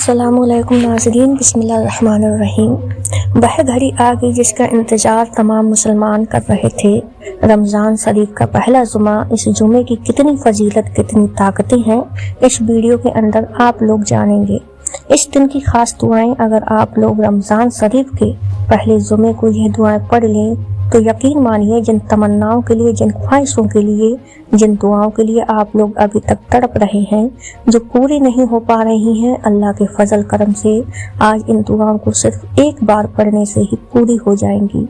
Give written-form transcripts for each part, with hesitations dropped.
السلام علیکم ناظرین، بسم اللہ الرحمن الرحیم۔ وہ گھڑی آ گئی جس کا انتظار تمام مسلمان کر رہے تھے۔ رمضان شریف کا پہلا جمعہ، اس جمعے کی کتنی فضیلت، کتنی طاقتیں ہیں، اس ویڈیو کے اندر آپ لوگ جانیں گے۔ اس دن کی خاص دعائیں، اگر آپ لوگ رمضان شریف کے پہلے جمعے کو یہ دعائیں پڑھ لیں تو یقین مانیے جن تمناؤں کے لیے، جن خواہشوں کے لیے، جن دعاؤں کے لیے آپ لوگ ابھی تک تڑپ رہے ہیں، جو پوری نہیں ہو پا رہی ہیں، اللہ کے فضل کرم سے آج ان دعاؤں کو صرف ایک بار پڑھنے سے ہی پوری ہو جائیں گی۔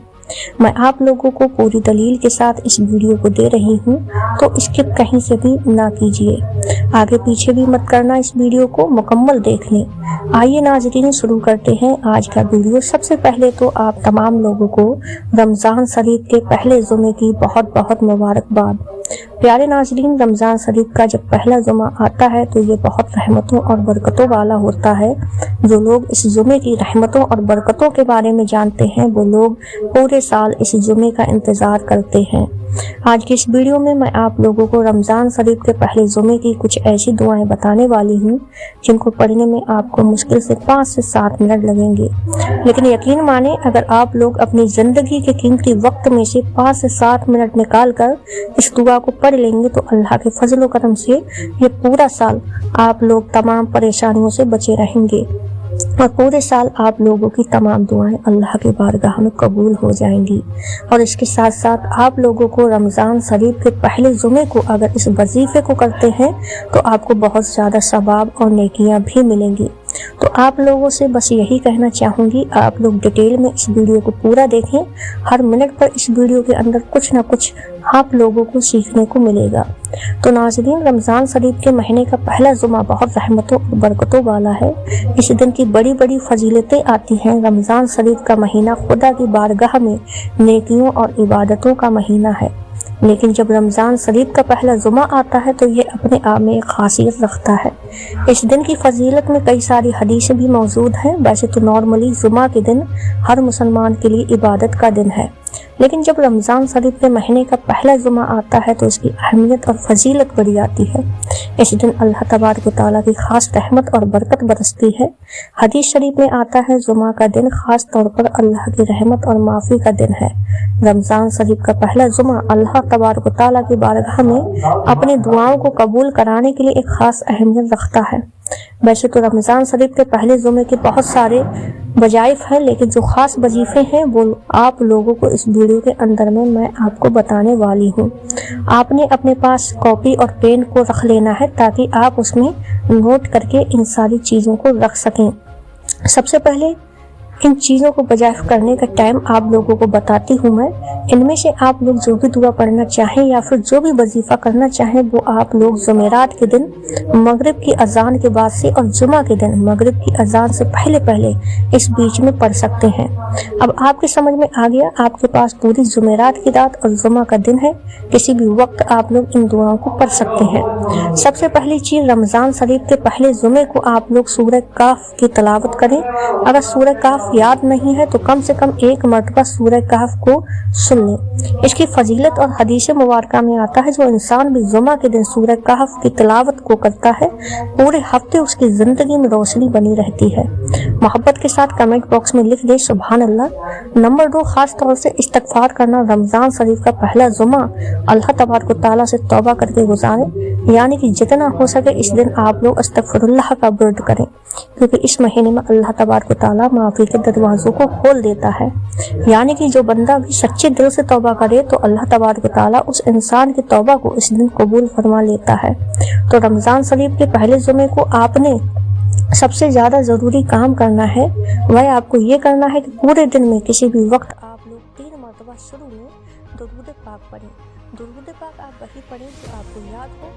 میں آپ لوگوں کو پوری دلیل کے ساتھ اس ویڈیو کو دے رہی ہوں، تو اسکپ کہیں سے بھی نہ کیجیے، آگے پیچھے بھی مت کرنا، اس ویڈیو کو مکمل دیکھ لیں۔ آئیے ناظرین شروع کرتے ہیں آج کا ویڈیو۔ سب سے پہلے تو آپ تمام لوگوں کو رمضان شریف کے پہلے جمعے کی بہت بہت مبارکباد۔ پیارے ناظرین، رمضان شریف کا جب پہلا جمعہ آتا ہے تو یہ بہت رحمتوں اور برکتوں والا ہوتا ہے۔ جو لوگ اس جمعے کی رحمتوں اور برکتوں کے بارے میں جانتے ہیں، وہ لوگ پورے سال اس جمعے کا انتظار کرتے ہیں۔ آج کی اس ویڈیو میں آپ لوگوں کو رمضان شریف کے پہلے جمعے کی کچھ ایسی دعائیں بتانے والی ہوں جن کو پڑھنے میں آپ کو مشکل سے 5 سے 7 منٹ لگیں گے، لیکن یقین مانیں اگر آپ لوگ اپنی زندگی کے قیمتی وقت میں سے 5 سے 7 منٹ نکال کر اس دعا کو پڑھ لیں گے تو اللہ کے فضل و کرم سے یہ پورا سال آپ لوگ تمام پریشانیوں سے بچے رہیں گے اور پورے سال آپ لوگوں کی تمام دعائیں اللہ کے بارگاہ میں قبول ہو جائیں گی۔ اور اس کے ساتھ ساتھ آپ لوگوں کو رمضان شریف کے پہلے جمعے کو اگر اس وظیفے کو کرتے ہیں تو آپ کو بہت زیادہ ثواب اور نیکیاں بھی ملیں گی۔ تو آپ لوگوں سے بس یہی کہنا چاہوں گی، آپ لوگ ڈیٹیل میں اس ویڈیو کو پورا دیکھیں، ہر منٹ پر اس ویڈیو کے اندر کچھ نہ کچھ آپ لوگوں کو سیکھنے کو ملے گا۔ تو ناظرین، رمضان شریف کے مہینے کا پہلا جمعہ بہت رحمتوں اور برکتوں والا ہے۔ اس دن کی بڑی بڑی فضیلتیں آتی ہیں۔ رمضان شریف کا مہینہ خدا کی بارگاہ میں نیکیوں اور عبادتوں کا مہینہ ہے، لیکن جب رمضان شریف کا پہلا جمعہ آتا ہے تو یہ اپنے آپ میں ایک خاصیت رکھتا ہے۔ اس دن کی فضیلت میں کئی ساری حدیثیں بھی موجود ہیں۔ ویسے تو نارملی جمعہ کے دن ہر مسلمان کے لیے عبادت کا دن ہے، لیکن جب رمضان شریف کے مہینے کا پہلا جمعہ آتا ہے تو اس کی اہمیت اور فضیلت بڑھ جاتی ہے۔ اس دن اللہ تبارک و تعالیٰ کی خاص رحمت اور برکت برستی ہے۔ حدیث شریف میں آتا ہے جمعہ کا دن خاص طور پر اللہ کی رحمت اور معافی کا دن ہے۔ رمضان شریف کا پہلا جمعہ اللہ تبارک و تعالیٰ کی بارگاہ میں اپنی دعاؤں کو قبول کرانے کے لیے ایک خاص اہمیت رکھتا ہے۔ ویسے تو رمضان شریف کے پہلے جمعے کے بہت سارے وظائف ہیں، لیکن جو خاص وظیفے ہیں وہ آپ لوگوں کو اس ویڈیو کے اندر میں آپ کو بتانے والی ہوں۔ آپ نے اپنے پاس کاپی اور پین کو رکھ لینا ہے تاکہ آپ اس میں نوٹ کر کے ان ساری چیزوں کو رکھ سکیں۔ سب سے پہلے ان چیزوں کو وظائف کرنے کا ٹائم آپ لوگوں کو بتاتی ہوں میں۔ ان میں سے آپ لوگ جو بھی دعا پڑھنا چاہیں یا پھر جو بھی وظیفہ کرنا چاہیں وہ آپ لوگ جمعرات کے دن مغرب کی اذان کے بعد سے اور جمعہ کے دن مغرب کی اذان سے پہلے اس بیچ میں پڑھ سکتے ہیں۔ اب آپ کے سمجھ میں آ گیا، آپ کے پاس پوری جمعرات کی رات اور جمعہ کا دن ہے، کسی بھی وقت آپ لوگ ان دعاؤں کو پڑھ سکتے ہیں۔ سب سے پہلی چیز، رمضان شریف کے پہلے جمعے کو آپ لوگ سورہ کہف کی تلاوت کریں۔ اگر سورہ کہف یاد نہیں ہے تو کم سے کم ایک مرتبہ سورہ کہف کو سن لیں۔ اس کی فضیلت اور حدیث مبارکہ میں آتا ہے جو انسان بھی جمعہ کے دن سورہ کہف کی تلاوت کو کرتا ہے پورے ہفتے اس کی زندگی میں روشنی بنی رہتی ہے۔ محبت کے ساتھ کمنٹ باکس میں لکھ دیں سبحان اللہ۔ نمبر 2، خاص طور سے استغفار کرنا۔ رمضان شریف کا پہلا جمعہ اللہ تبارک و تعالیٰ سے توبہ کر کے گزاریں، یعنی کہ جتنا ہو سکے اس دن آپ لوگ استغفر اللہ کا ورد کریں، کیونکہ اس مہینے میں اللہ تبارک و تعالیٰ معافی کے دروازوں کو کھول دیتا ہے۔ یعنی کہ جو بندہ بھی سچے دل سے توبہ کرے تو اللہ تبارک و تعالیٰ اس انسان کی توبہ کو اس دن قبول فرما لیتا ہے۔ تو رمضان شریف کے پہلے جمعے کو آپ نے سب سے زیادہ ضروری کام کرنا ہے، وہ آپ کو یہ کرنا ہے کہ پورے دن میں کسی بھی وقت آپ لوگ 3 مرتبہ شروع میں درود پاک پڑھیں۔ درود پاک آپ وہی پڑھیں جو آپ کو یاد ہو،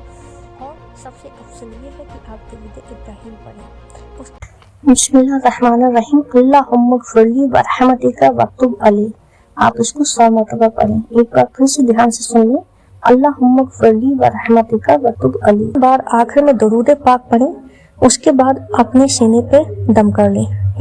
اور سب سے افضل یہ ہے کہ آپ درود ابراہیم پڑھیں۔ بسم اللہ الرحمن الرحیم، اللہم اغفر لی برحمتک واکتب علی۔ آپ اس کو 100 مرتبہ پڑھیں۔ ایک بار پھر سے دھیان سے سن لیں، اللہم اغفر لی برحمتک واکتب علی۔ بار آخر میں درود پاک پڑھیں، اس کے بعد اپنے سینے پہ دم کر لیں،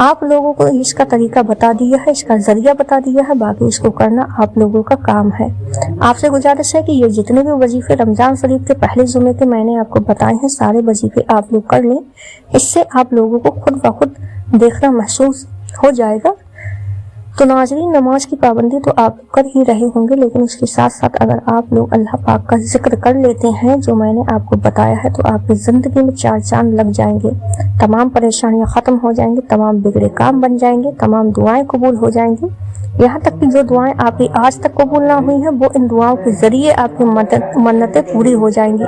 آپ لوگوں کو اس کا طریقہ بتا دیا ہے، اس کا ذریعہ بتا دیا ہے، باقی اس کو کرنا آپ لوگوں کا کام ہے۔ آپ سے گزارش ہے کہ یہ جتنے بھی وظیفے رمضان شریف کے پہلے جمعے کے میں نے آپ کو بتائے ہیں، سارے وظیفے آپ لوگ کر لیں۔ اس سے آپ لوگوں کو خود بخود دیکھنا محسوس ہو جائے گا۔ تو ناظرین، نماز کی پابندی تو آپ کر ہی رہے ہوں گے، لیکن اس کے ساتھ ساتھ اگر آپ لوگ اللہ پاک کا ذکر کر لیتے ہیں جو میں نے آپ کو بتایا ہے، تو آپ کی زندگی میں چار چاند لگ جائیں گے، تمام پریشانیاں ختم ہو جائیں گی، تمام بگڑے کام بن جائیں گے، تمام دعائیں قبول ہو جائیں گی۔ یہاں تک کہ جو دعائیں آپ کی آج تک قبول نہ ہوئی ہیں، وہ ان دعاؤں کے ذریعے آپ کی منتیں پوری ہو جائیں گی۔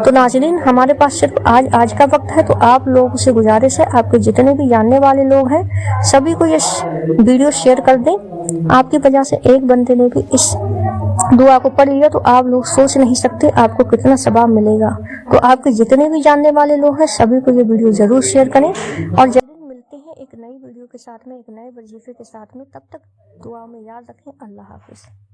تو ناظرین، ہمارے پاس صرف آج کا وقت ہے، تو آپ لوگوں سے گزارش ہے، آپ کے جتنے بھی جاننے والے لوگ ہیں سبھی کو یہ ویڈیو شیئر کر دیں۔ آپ کی وجہ سے ایک بندے نے بھی اس دعا کو پڑھ لیا تو آپ لوگ سوچ نہیں سکتے آپ کو کتنا ثواب ملے گا۔ تو آپ کے جتنے بھی جاننے والے لوگ ہیں سبھی کو یہ ویڈیو ضرور شیئر کریں، اور جلدی ملتے ہیں ایک نئی ویڈیو کے ساتھ میں، ایک نئے وظیفے کے ساتھ میں۔ تب تک دعا میں یاد رکھیں۔ اللہ حافظ۔